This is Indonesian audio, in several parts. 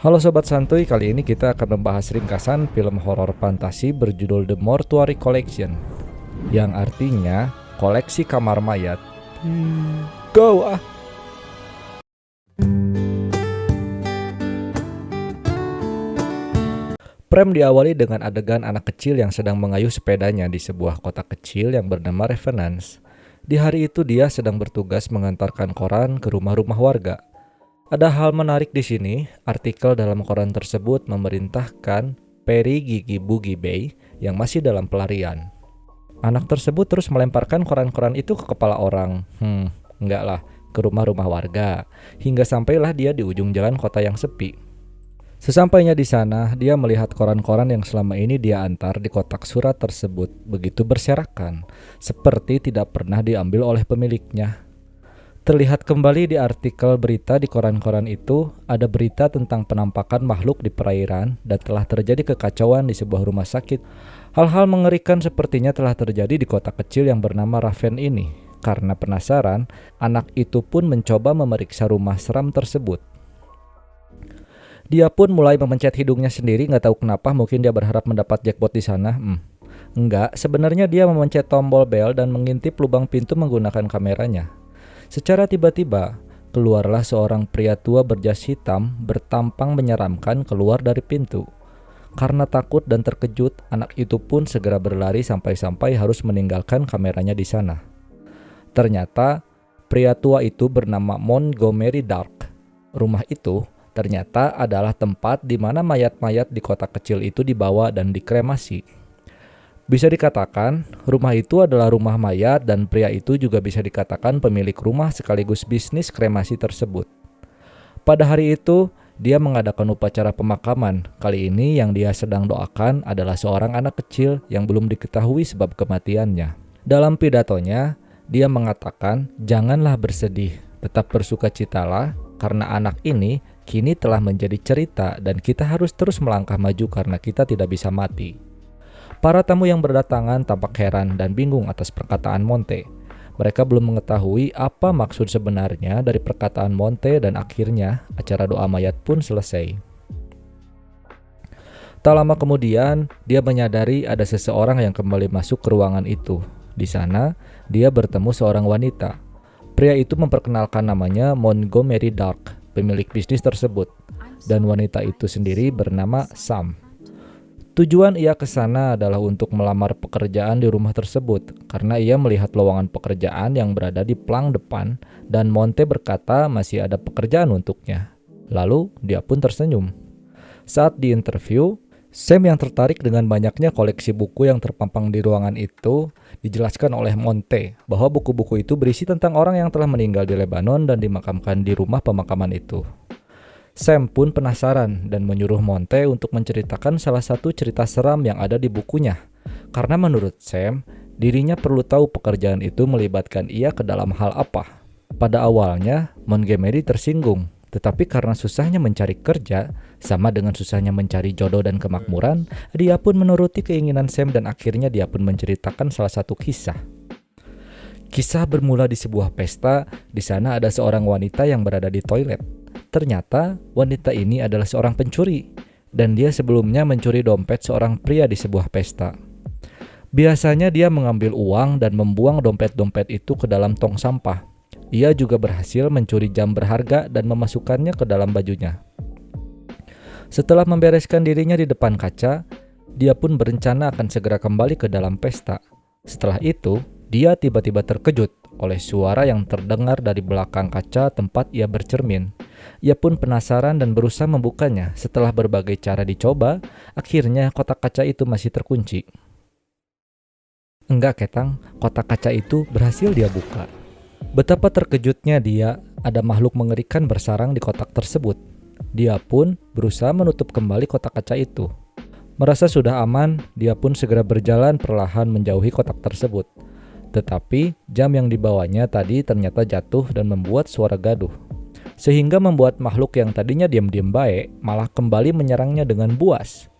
Halo Sobat Santuy, kali ini kita akan membahas ringkasan film horor fantasi berjudul The Mortuary Collection, yang artinya koleksi kamar mayat. Go ah! Prem diawali dengan adegan anak kecil yang sedang mengayuh sepedanya di sebuah kota kecil yang bernama Revenance. Di hari itu dia sedang bertugas mengantarkan koran ke rumah-rumah warga. Ada hal menarik di sini. Artikel dalam koran tersebut memerintahkan Perry Gigi Boogie Bay yang masih dalam pelarian. Anak tersebut terus melemparkan koran-koran itu ke kepala orang. Enggak lah, ke rumah-rumah warga. Hingga sampailah dia di ujung jalan kota yang sepi. Sesampainya di sana, dia melihat koran-koran yang selama ini dia antar di kotak surat tersebut begitu berserakan, seperti tidak pernah diambil oleh pemiliknya. Terlihat kembali di artikel berita di koran-koran itu, ada berita tentang penampakan makhluk di perairan dan telah terjadi kekacauan di sebuah rumah sakit. Hal-hal mengerikan sepertinya telah terjadi di kota kecil yang bernama Raven ini. Karena penasaran, anak itu pun mencoba memeriksa rumah seram tersebut. Dia pun mulai memencet hidungnya sendiri, nggak tahu kenapa, mungkin dia berharap mendapat jackpot di sana. Enggak, sebenarnya dia memencet tombol bel dan mengintip lubang pintu menggunakan kameranya. Secara tiba-tiba, keluarlah seorang pria tua berjas hitam bertampang menyeramkan keluar dari pintu. Karena takut dan terkejut, anak itu pun segera berlari sampai-sampai harus meninggalkan kameranya di sana. Ternyata, pria tua itu bernama Montgomery Dark. Rumah itu ternyata adalah tempat di mana mayat-mayat di kota kecil itu dibawa dan dikremasi. Bisa dikatakan, rumah itu adalah rumah mayat dan pria itu juga bisa dikatakan pemilik rumah sekaligus bisnis kremasi tersebut. Pada hari itu, dia mengadakan upacara pemakaman. Kali ini yang dia sedang doakan adalah seorang anak kecil yang belum diketahui sebab kematiannya. Dalam pidatonya, dia mengatakan, "Janganlah bersedih, tetap bersukacitalah karena anak ini kini telah menjadi cerita dan kita harus terus melangkah maju karena kita tidak bisa mati." Para tamu yang berdatangan tampak heran dan bingung atas perkataan Monte. Mereka belum mengetahui apa maksud sebenarnya dari perkataan Monte dan akhirnya acara doa mayat pun selesai. Tak lama kemudian, dia menyadari ada seseorang yang kembali masuk ke ruangan itu. Di sana, dia bertemu seorang wanita. Pria itu memperkenalkan namanya Montgomery Dark, pemilik bisnis tersebut, dan wanita itu sendiri bernama Sam. Tujuan ia ke sana adalah untuk melamar pekerjaan di rumah tersebut karena ia melihat lowongan pekerjaan yang berada di plang depan dan Monte berkata masih ada pekerjaan untuknya. Lalu dia pun tersenyum. Saat di interview, Sam yang tertarik dengan banyaknya koleksi buku yang terpampang di ruangan itu dijelaskan oleh Monte bahwa buku-buku itu berisi tentang orang yang telah meninggal di Lebanon dan dimakamkan di rumah pemakaman itu. Sam pun penasaran dan menyuruh Monte untuk menceritakan salah satu cerita seram yang ada di bukunya. Karena menurut Sam, dirinya perlu tahu pekerjaan itu melibatkan ia ke dalam hal apa. Pada awalnya, Montgomery tersinggung. Tetapi karena susahnya mencari kerja, sama dengan susahnya mencari jodoh dan kemakmuran, dia pun menuruti keinginan Sam dan akhirnya dia pun menceritakan salah satu kisah. Kisah bermula di sebuah pesta. Di sana ada seorang wanita yang berada di toilet. Ternyata wanita ini adalah seorang pencuri dan dia sebelumnya mencuri dompet seorang pria di sebuah pesta. Biasanya dia mengambil uang dan membuang dompet-dompet itu ke dalam tong sampah. Ia juga berhasil mencuri jam berharga dan memasukkannya ke dalam bajunya. Setelah membereskan dirinya di depan kaca, dia pun berencana akan segera kembali ke dalam pesta. Setelah itu, dia tiba-tiba terkejut oleh suara yang terdengar dari belakang kaca tempat ia bercermin. Ia pun penasaran dan berusaha membukanya. Setelah berbagai cara dicoba, akhirnya kotak kaca itu masih terkunci. Enggak ketang, kotak kaca itu berhasil dia buka. Betapa terkejutnya dia, ada makhluk mengerikan bersarang di kotak tersebut. Dia pun berusaha menutup kembali kotak kaca itu. Merasa sudah aman, dia pun segera berjalan perlahan menjauhi kotak tersebut. Tetapi jam yang dibawanya tadi ternyata jatuh dan membuat suara gaduh. Sehingga membuat makhluk yang tadinya diam-diam baik malah kembali menyerangnya dengan buas.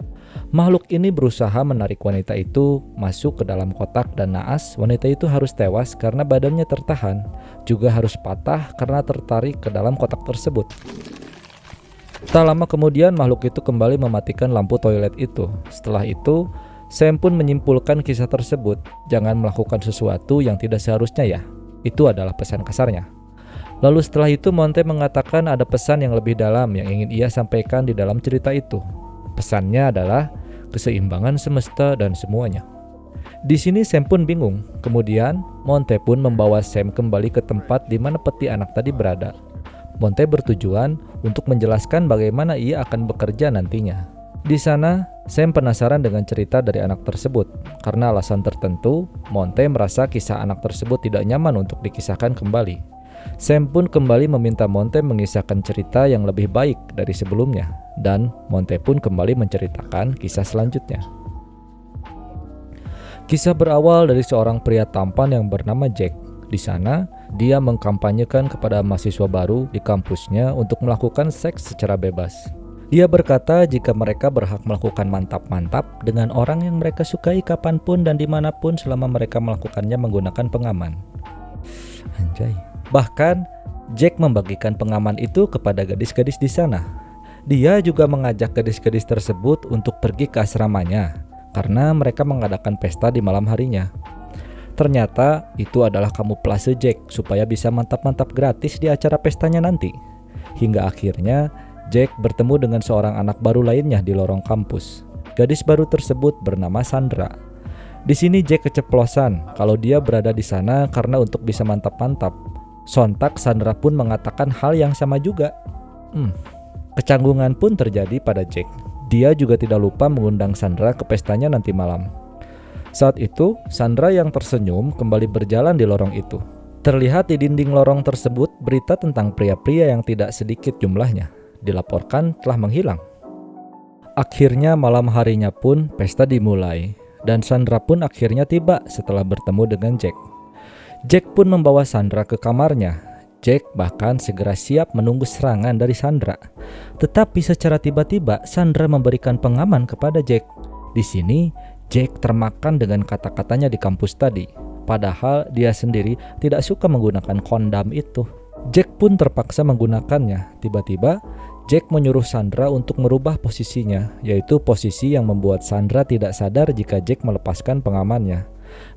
Makhluk ini berusaha menarik wanita itu masuk ke dalam kotak dan naas wanita itu harus tewas karena badannya tertahan, juga harus patah karena tertarik ke dalam kotak tersebut. Tak lama kemudian makhluk itu kembali mematikan lampu toilet itu. Setelah itu, Sam pun menyimpulkan kisah tersebut. Jangan melakukan sesuatu yang tidak seharusnya ya. Itu adalah pesan kasarnya. Lalu setelah itu Monte mengatakan ada pesan yang lebih dalam yang ingin ia sampaikan di dalam cerita itu. Pesannya adalah keseimbangan semesta dan semuanya. Di sini Sam pun bingung. Kemudian Monte pun membawa Sam kembali ke tempat di mana peti anak tadi berada. Monte bertujuan untuk menjelaskan bagaimana ia akan bekerja nantinya. Di sana, Sam penasaran dengan cerita dari anak tersebut. Karena alasan tertentu, Monte merasa kisah anak tersebut tidak nyaman untuk dikisahkan kembali. Sam pun kembali meminta Monte mengisahkan cerita yang lebih baik dari sebelumnya, dan Monte pun kembali menceritakan kisah selanjutnya. Kisah berawal dari seorang pria tampan yang bernama Jack. Di sana, dia mengkampanyekan kepada mahasiswa baru di kampusnya untuk melakukan seks secara bebas. Dia berkata jika mereka berhak melakukan mantap-mantap dengan orang yang mereka sukai kapanpun dan dimanapun selama mereka melakukannya menggunakan pengaman. Anjay. Bahkan, Jack membagikan pengaman itu kepada gadis-gadis di sana. Dia juga mengajak gadis-gadis tersebut untuk pergi ke asramanya karena mereka mengadakan pesta di malam harinya. Ternyata itu adalah kamuflase Jack supaya bisa mantap-mantap gratis di acara pestanya nanti. Hingga akhirnya Jack bertemu dengan seorang anak baru lainnya di lorong kampus. Gadis baru tersebut bernama Sandra. Di sini Jack keceplosan kalau dia berada di sana karena untuk bisa mantap-mantap. Sontak Sandra pun mengatakan hal yang sama juga. Kecanggungan pun terjadi pada Jack. Dia juga tidak lupa mengundang Sandra ke pestanya nanti malam. Saat itu, Sandra yang tersenyum kembali berjalan di lorong itu. Terlihat di dinding lorong tersebut berita tentang pria-pria yang tidak sedikit jumlahnya dilaporkan telah menghilang. Akhirnya malam harinya pun pesta dimulai dan Sandra pun akhirnya tiba setelah bertemu dengan Jack. Jack pun membawa Sandra ke kamarnya. Jack bahkan segera siap menunggu serangan dari Sandra. Tetapi secara tiba-tiba Sandra memberikan pengaman kepada Jack. Di sini Jack termakan dengan kata-katanya di kampus tadi. Padahal dia sendiri tidak suka menggunakan kondom itu. Jack pun terpaksa menggunakannya. Tiba-tiba Jack menyuruh Sandra untuk merubah posisinya, yaitu posisi yang membuat Sandra tidak sadar jika Jack melepaskan pengamannya.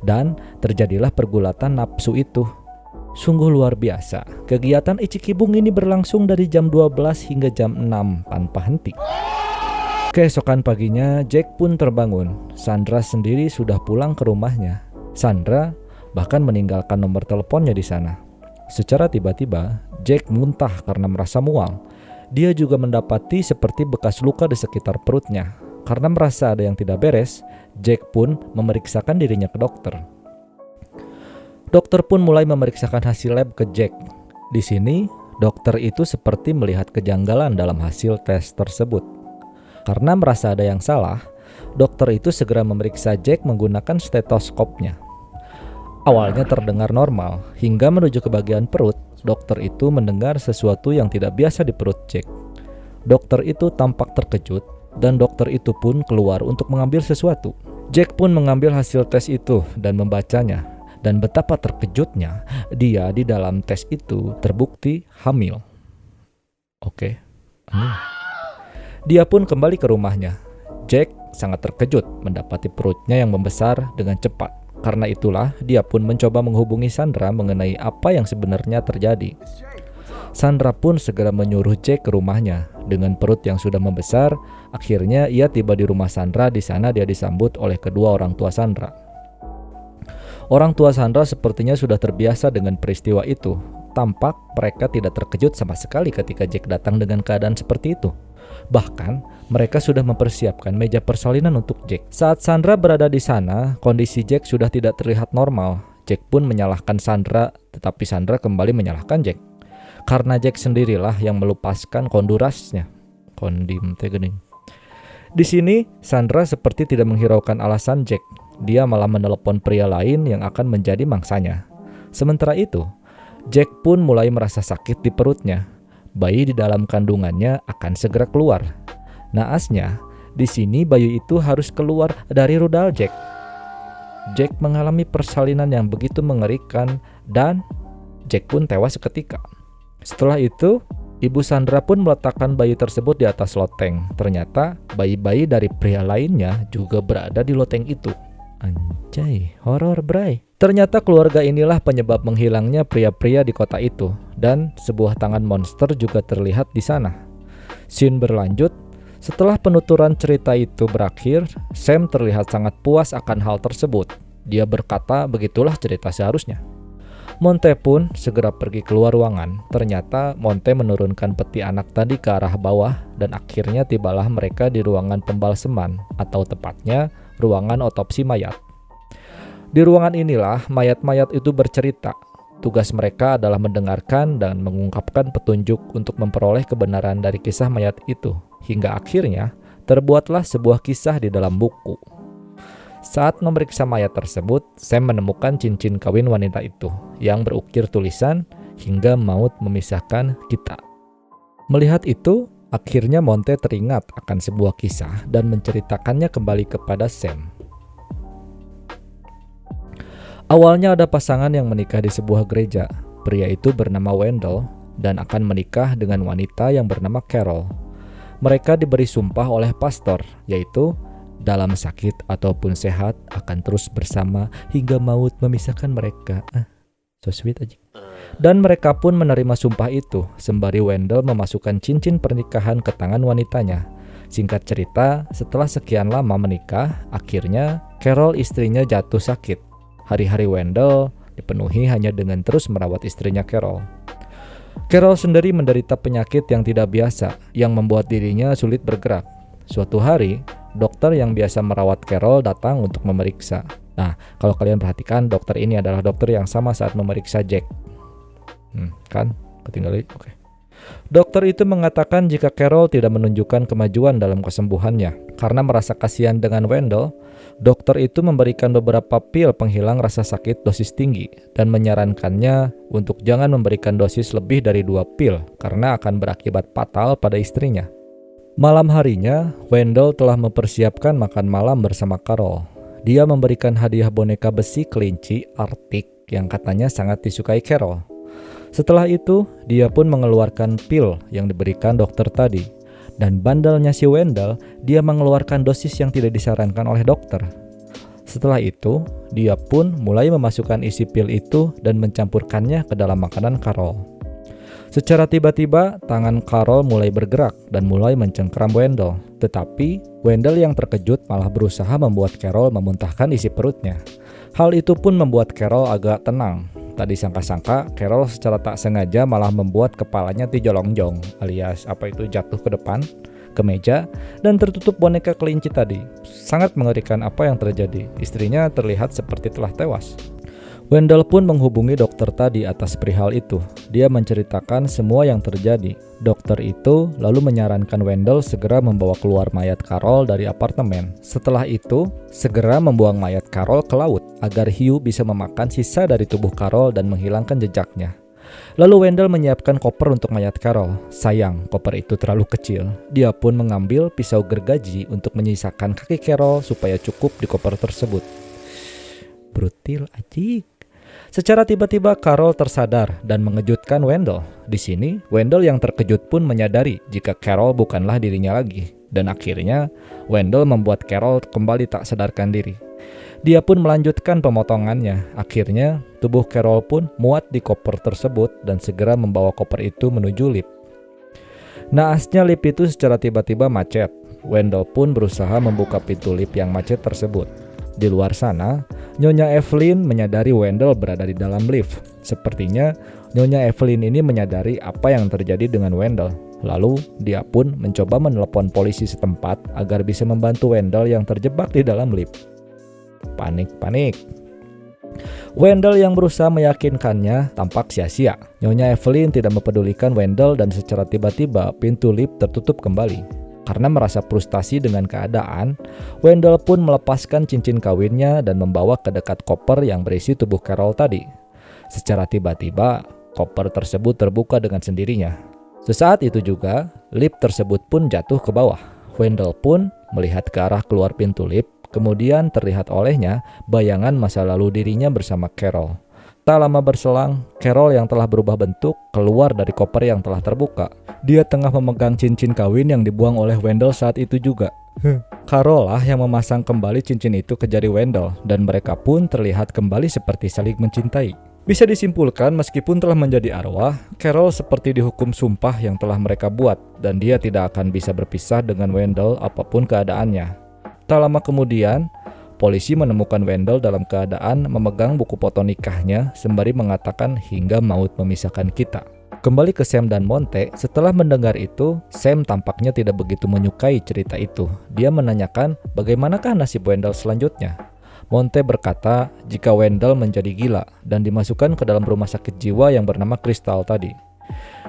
Dan terjadilah pergulatan nafsu itu. Sungguh luar biasa. Kegiatan Ichikibung ini berlangsung dari jam 12 hingga jam 6 tanpa henti. Keesokan paginya Jack pun terbangun. Sandra sendiri sudah pulang ke rumahnya. Sandra bahkan meninggalkan nomor teleponnya di sana. Secara tiba-tiba Jack muntah karena merasa mual. Dia juga mendapati seperti bekas luka di sekitar perutnya. Karena merasa ada yang tidak beres, Jack pun memeriksakan dirinya ke dokter. Dokter pun mulai memeriksakan hasil lab ke Jack. Di sini, dokter itu seperti melihat kejanggalan dalam hasil tes tersebut. Karena merasa ada yang salah, dokter itu segera memeriksa Jack menggunakan stetoskopnya. Awalnya terdengar normal, hingga menuju ke bagian perut, dokter itu mendengar sesuatu yang tidak biasa di perut Jack. Dokter itu tampak terkejut, dan dokter itu pun keluar untuk mengambil sesuatu. Jack pun mengambil hasil tes itu dan membacanya. Dan betapa terkejutnya, dia di dalam tes itu terbukti hamil. Oke. Dia pun kembali ke rumahnya. Jack sangat terkejut mendapati perutnya yang membesar dengan cepat. Karena itulah dia pun mencoba menghubungi Sandra mengenai apa yang sebenarnya terjadi. Sandra pun segera menyuruh Jack ke rumahnya. Dengan perut yang sudah membesar, akhirnya ia tiba di rumah Sandra. Di sana dia disambut oleh kedua orang tua Sandra. Orang tua Sandra sepertinya sudah terbiasa dengan peristiwa itu. Tampak mereka tidak terkejut sama sekali ketika Jack datang dengan keadaan seperti itu. Bahkan, mereka sudah mempersiapkan meja persalinan untuk Jack. Saat Sandra berada di sana, kondisi Jack sudah tidak terlihat normal. Jack pun menyalahkan Sandra, tetapi Sandra kembali menyalahkan Jack. Karena Jack sendirilah yang melepaskan kondurasnya. Kondim tegening. Di sini, Sandra seperti tidak menghiraukan alasan Jack. Dia malah menelepon pria lain yang akan menjadi mangsanya. Sementara itu, Jack pun mulai merasa sakit di perutnya. Bayi di dalam kandungannya akan segera keluar. Naasnya, di sini bayi itu harus keluar dari rudal Jack. Jack mengalami persalinan yang begitu mengerikan dan Jack pun tewas seketika. Setelah itu, Ibu Sandra pun meletakkan bayi tersebut di atas loteng. Ternyata bayi-bayi dari pria lainnya juga berada di loteng itu. Anjay, horor bray. Ternyata keluarga inilah penyebab menghilangnya pria-pria di kota itu. Dan sebuah tangan monster juga terlihat di sana. Scene berlanjut. Setelah penuturan cerita itu berakhir, Sam terlihat sangat puas akan hal tersebut. Dia berkata begitulah cerita seharusnya. Monte pun segera pergi keluar ruangan. Ternyata Monte menurunkan peti anak tadi ke arah bawah dan akhirnya tibalah mereka di ruangan pembalseman atau tepatnya ruangan otopsi mayat. Di ruangan inilah mayat-mayat itu bercerita. Tugas mereka adalah mendengarkan dan mengungkapkan petunjuk untuk memperoleh kebenaran dari kisah mayat itu. Hingga akhirnya terbuatlah sebuah kisah di dalam buku. Saat memeriksa mayat tersebut, Sam menemukan cincin kawin wanita itu yang berukir tulisan hingga maut memisahkan kita. Melihat itu, akhirnya Monte teringat akan sebuah kisah dan menceritakannya kembali kepada Sam. Awalnya ada pasangan yang menikah di sebuah gereja. Pria itu bernama Wendell dan akan menikah dengan wanita yang bernama Carol. Mereka diberi sumpah oleh pastor, yaitu dalam sakit ataupun sehat akan terus bersama hingga maut memisahkan mereka. So sweet aja. Dan mereka pun menerima sumpah itu sembari Wendell memasukkan cincin pernikahan ke tangan wanitanya. Singkat cerita, setelah sekian lama menikah, akhirnya Carol istrinya jatuh sakit. Hari-hari Wendell dipenuhi hanya dengan terus merawat istrinya Carol. Carol sendiri menderita penyakit yang tidak biasa yang membuat dirinya sulit bergerak. Suatu hari, dokter yang biasa merawat Carol datang untuk memeriksa. Nah, kalau kalian perhatikan, dokter ini adalah dokter yang sama saat memeriksa Jack. Kan? Ketinggalan? Oke. Dokter itu mengatakan jika Carol tidak menunjukkan kemajuan dalam kesembuhannya. Karena merasa kasihan dengan Wendell, dokter itu memberikan beberapa pil penghilang rasa sakit dosis tinggi dan menyarankannya untuk jangan memberikan dosis lebih dari 2 pil karena akan berakibat fatal pada istrinya. Malam harinya, Wendell telah mempersiapkan makan malam bersama Carol. Dia memberikan hadiah boneka besi kelinci Arctic yang katanya sangat disukai Carol. Setelah itu, dia pun mengeluarkan pil yang diberikan dokter tadi. Dan bandelnya si Wendell, dia mengeluarkan dosis yang tidak disarankan oleh dokter. Setelah itu, dia pun mulai memasukkan isi pil itu dan mencampurkannya ke dalam makanan Carol. Secara tiba-tiba, tangan Carol mulai bergerak dan mulai mencengkeram Wendell. Tetapi, Wendell yang terkejut malah berusaha membuat Carol memuntahkan isi perutnya. Hal itu pun membuat Carol agak tenang. Tak disangka-sangka, Carol secara tak sengaja malah membuat kepalanya dijolong-jong, alias jatuh ke depan, ke meja, dan tertutup boneka kelinci tadi. Sangat mengerikan apa yang terjadi. Istrinya terlihat seperti telah tewas. Wendell pun menghubungi dokter tadi atas perihal itu. Dia menceritakan semua yang terjadi. Dokter itu lalu menyarankan Wendell segera membawa keluar mayat Carol dari apartemen. Setelah itu, segera membuang mayat Carol ke laut agar hiu bisa memakan sisa dari tubuh Carol dan menghilangkan jejaknya. Lalu Wendell menyiapkan koper untuk mayat Carol. Sayang, koper itu terlalu kecil. Dia pun mengambil pisau gergaji untuk menyisakan kaki Carol supaya cukup di koper tersebut. Brutal ajik. Secara tiba-tiba Carol tersadar dan mengejutkan Wendell. Di sini, Wendell yang terkejut pun menyadari jika Carol bukanlah dirinya lagi. Dan akhirnya, Wendell membuat Carol kembali tak sadarkan diri. Dia pun melanjutkan pemotongannya. Akhirnya, tubuh Carol pun muat di koper tersebut dan segera membawa koper itu menuju lift. Naasnya lift itu secara tiba-tiba macet. Wendell pun berusaha membuka pintu lift yang macet tersebut. Di luar sana, Nyonya Evelyn menyadari Wendell berada di dalam lift. Sepertinya Nyonya Evelyn ini menyadari apa yang terjadi dengan Wendell. Lalu dia pun mencoba menelepon polisi setempat agar bisa membantu Wendell yang terjebak di dalam lift. Panik. Wendell yang berusaha meyakinkannya tampak sia-sia. Nyonya Evelyn tidak mempedulikan Wendell dan secara tiba-tiba pintu lift tertutup kembali. Karena merasa frustasi dengan keadaan, Wendell pun melepaskan cincin kawinnya dan membawa ke dekat koper yang berisi tubuh Carol tadi. Secara tiba-tiba, koper tersebut terbuka dengan sendirinya. Sesaat itu juga, lift tersebut pun jatuh ke bawah. Wendell pun melihat ke arah keluar pintu lift, kemudian terlihat olehnya bayangan masa lalu dirinya bersama Carol. Tak lama berselang, Carol yang telah berubah bentuk keluar dari koper yang telah terbuka. Dia tengah memegang cincin kawin yang dibuang oleh Wendell saat itu juga. Carol lah yang memasang kembali cincin itu ke jari Wendell, dan mereka pun terlihat kembali seperti saling mencintai. Bisa disimpulkan meskipun telah menjadi arwah, Carol seperti dihukum sumpah yang telah mereka buat, dan dia tidak akan bisa berpisah dengan Wendell apapun keadaannya. Tak lama kemudian, polisi menemukan Wendell dalam keadaan memegang buku foto nikahnya sembari mengatakan hingga maut memisahkan kita. Kembali ke Sam dan Monte, setelah mendengar itu, Sam tampaknya tidak begitu menyukai cerita itu. Dia menanyakan bagaimanakah nasib Wendell selanjutnya. Monte berkata jika Wendell menjadi gila dan dimasukkan ke dalam rumah sakit jiwa yang bernama Crystal tadi.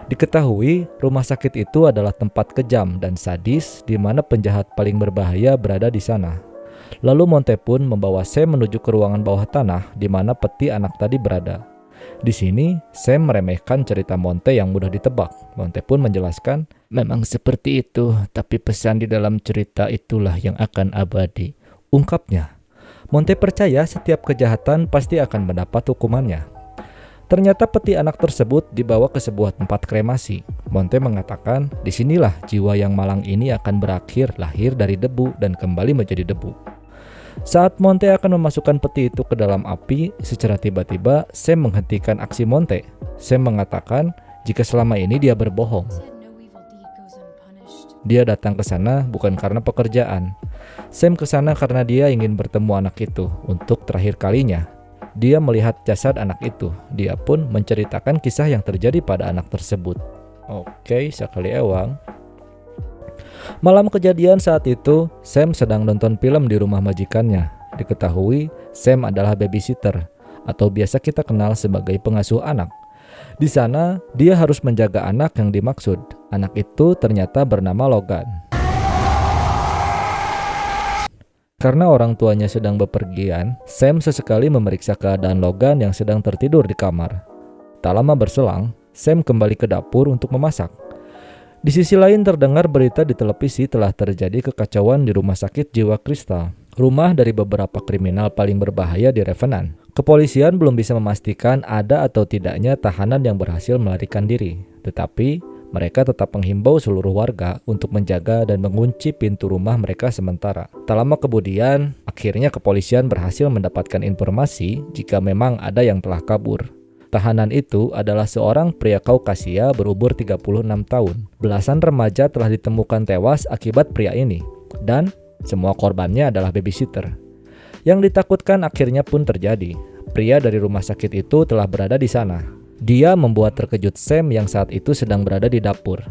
Diketahui rumah sakit itu adalah tempat kejam dan sadis di mana penjahat paling berbahaya berada di sana. Lalu Monte pun membawa Sam menuju ke ruangan bawah tanah di mana peti anak tadi berada. Di sini Sam meremehkan cerita Monte yang mudah ditebak. Monte pun menjelaskan, "Memang seperti itu, tapi pesan di dalam cerita itulah yang akan abadi," ungkapnya. Monte percaya setiap kejahatan pasti akan mendapat hukumannya. Ternyata peti anak tersebut dibawa ke sebuah tempat kremasi. Monte mengatakan, disinilah jiwa yang malang ini akan berakhir lahir dari debu dan kembali menjadi debu. Saat Monte akan memasukkan peti itu ke dalam api, secara tiba-tiba Sam menghentikan aksi Monte. Sam mengatakan jika selama ini dia berbohong. Dia datang ke sana bukan karena pekerjaan. Sam ke sana karena dia ingin bertemu anak itu untuk terakhir kalinya. Dia melihat jasad anak itu. Dia pun menceritakan kisah yang terjadi pada anak tersebut. Oke, sekali ewang. Malam kejadian saat itu, Sam sedang nonton film di rumah majikannya. Diketahui, Sam adalah babysitter atau biasa kita kenal sebagai pengasuh anak. Di sana, dia harus menjaga anak yang dimaksud. Anak itu ternyata bernama Logan. Karena orang tuanya sedang bepergian, Sam sesekali memeriksa keadaan Logan yang sedang tertidur di kamar. Tak lama berselang, Sam kembali ke dapur untuk memasak. Di sisi lain terdengar berita di televisi telah terjadi kekacauan di rumah sakit jiwa Crystal, rumah dari beberapa kriminal paling berbahaya di Revenant. Kepolisian belum bisa memastikan ada atau tidaknya tahanan yang berhasil melarikan diri, tetapi mereka tetap menghimbau seluruh warga untuk menjaga dan mengunci pintu rumah mereka sementara. Tak lama kemudian, akhirnya kepolisian berhasil mendapatkan informasi jika memang ada yang telah kabur. Tahanan itu adalah seorang pria Kaukasia berumur 36 tahun. Belasan remaja telah ditemukan tewas akibat pria ini, dan semua korbannya adalah babysitter. Yang ditakutkan akhirnya pun terjadi. Pria dari rumah sakit itu telah berada di sana. Dia membuat terkejut Sam yang saat itu sedang berada di dapur.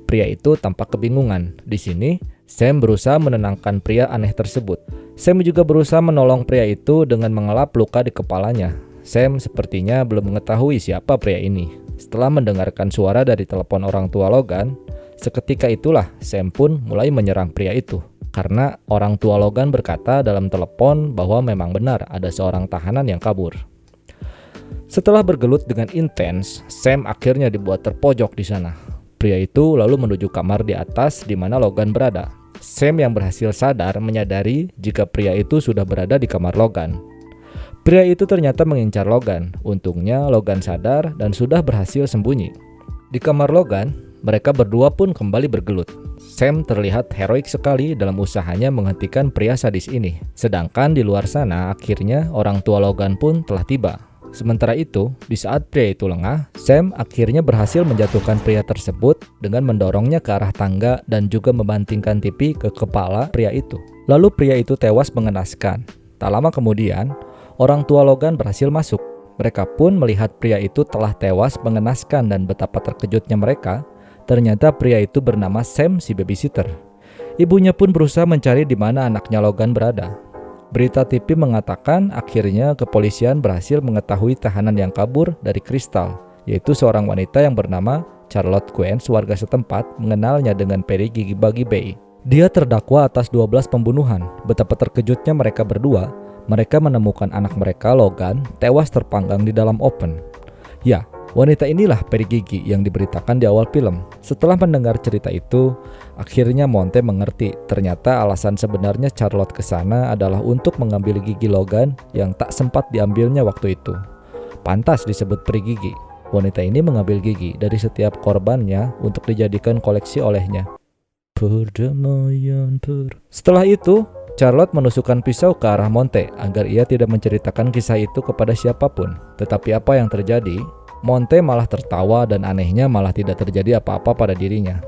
Pria itu tampak kebingungan. Di sini, Sam berusaha menenangkan pria aneh tersebut. Sam juga berusaha menolong pria itu dengan mengelap luka di kepalanya. Sam sepertinya belum mengetahui siapa pria ini. Setelah mendengarkan suara dari telepon orang tua Logan, seketika itulah Sam pun mulai menyerang pria itu. Karena orang tua Logan berkata dalam telepon bahwa memang benar ada seorang tahanan yang kabur. Setelah bergelut dengan intens, Sam akhirnya dibuat terpojok di sana. Pria itu lalu menuju kamar di atas di mana Logan berada. Sam yang berhasil sadar menyadari jika pria itu sudah berada di kamar Logan. Pria itu ternyata mengincar Logan. Untungnya Logan sadar dan sudah berhasil sembunyi. Di kamar Logan, mereka berdua pun kembali bergelut. Sam terlihat heroik sekali dalam usahanya menghentikan pria sadis ini. Sedangkan di luar sana, akhirnya orang tua Logan pun telah tiba. Sementara itu, di saat pria itu lengah, Sam akhirnya berhasil menjatuhkan pria tersebut dengan mendorongnya ke arah tangga dan juga membantingkan TV ke kepala pria itu. Lalu pria itu tewas mengenaskan. Tak lama kemudian, orang tua Logan berhasil masuk. Mereka pun melihat pria itu telah tewas mengenaskan dan betapa terkejutnya mereka. Ternyata pria itu bernama Sam si babysitter. Ibunya pun berusaha mencari di mana anaknya Logan berada. Berita TV mengatakan akhirnya kepolisian berhasil mengetahui tahanan yang kabur dari Crystal, yaitu seorang wanita yang bernama Charlotte Quench. Warga setempat mengenalnya dengan Peri Gigi Bagi Bay. Dia terdakwa atas 12 pembunuhan. Betapa terkejutnya mereka berdua. Mereka menemukan anak mereka, Logan, tewas terpanggang di dalam oven. Ya, wanita inilah Peri Gigi yang diberitakan di awal film. Setelah mendengar cerita itu, akhirnya Monte mengerti ternyata alasan sebenarnya Charlotte ke sana adalah untuk mengambil gigi Logan yang tak sempat diambilnya waktu itu. pantas disebut peri gigi. Wanita ini mengambil gigi dari setiap korbannya untuk dijadikan koleksi olehnya. Perdamaian Setelah itu, Charlotte menusukkan pisau ke arah Monte agar ia tidak menceritakan kisah itu kepada siapapun. Tetapi apa yang terjadi? Monte malah tertawa dan anehnya malah tidak terjadi apa-apa pada dirinya.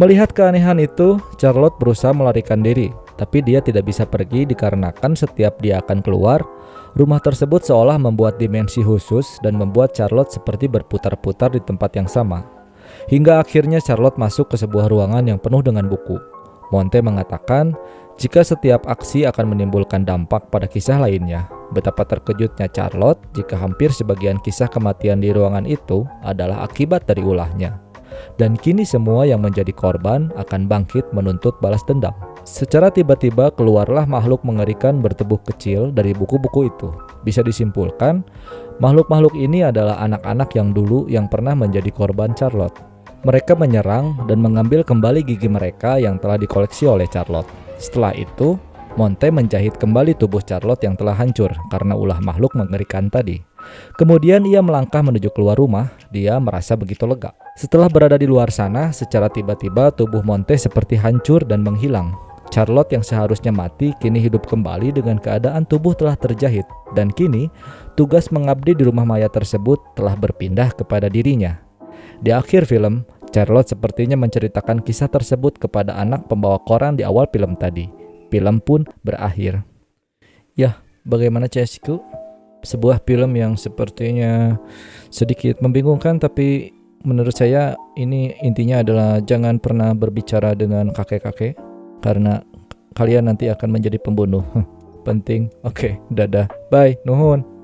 Melihat keanehan itu, Charlotte berusaha melarikan diri, tapi dia tidak bisa pergi dikarenakan setiap dia akan keluar, rumah tersebut seolah membuat dimensi khusus dan membuat Charlotte seperti berputar-putar di tempat yang sama. Hingga akhirnya Charlotte masuk ke sebuah ruangan yang penuh dengan buku. Monte mengatakan jika setiap aksi akan menimbulkan dampak pada kisah lainnya. Betapa terkejutnya Charlotte jika hampir sebagian kisah kematian di ruangan itu adalah akibat dari ulahnya. Dan kini semua yang menjadi korban akan bangkit menuntut balas dendam. Secara tiba-tiba keluarlah makhluk mengerikan bertubuh kecil dari buku-buku itu. Bisa disimpulkan, makhluk-makhluk ini adalah anak-anak yang dulu yang pernah menjadi korban Charlotte. Mereka menyerang dan mengambil kembali gigi mereka yang telah dikoleksi oleh Charlotte. Setelah itu, Monte menjahit kembali tubuh Charlotte yang telah hancur karena ulah makhluk mengerikan tadi. Kemudian ia melangkah menuju keluar rumah. Dia merasa begitu lega. Setelah berada di luar sana, secara tiba-tiba tubuh Monte seperti hancur dan menghilang. Charlotte yang seharusnya mati kini hidup kembali dengan keadaan tubuh telah terjahit. Dan kini, tugas mengabdi di rumah mayat tersebut telah berpindah kepada dirinya. Di akhir film, Charlotte sepertinya menceritakan kisah tersebut kepada anak pembawa koran di awal film tadi. Film pun berakhir. Ya, bagaimana Cesku? Sebuah film yang sepertinya sedikit membingungkan, tapi menurut saya ini intinya adalah jangan pernah berbicara dengan kakek-kakek karena kalian nanti akan menjadi pembunuh. Penting. Oke, dadah. Bye. Nuhun.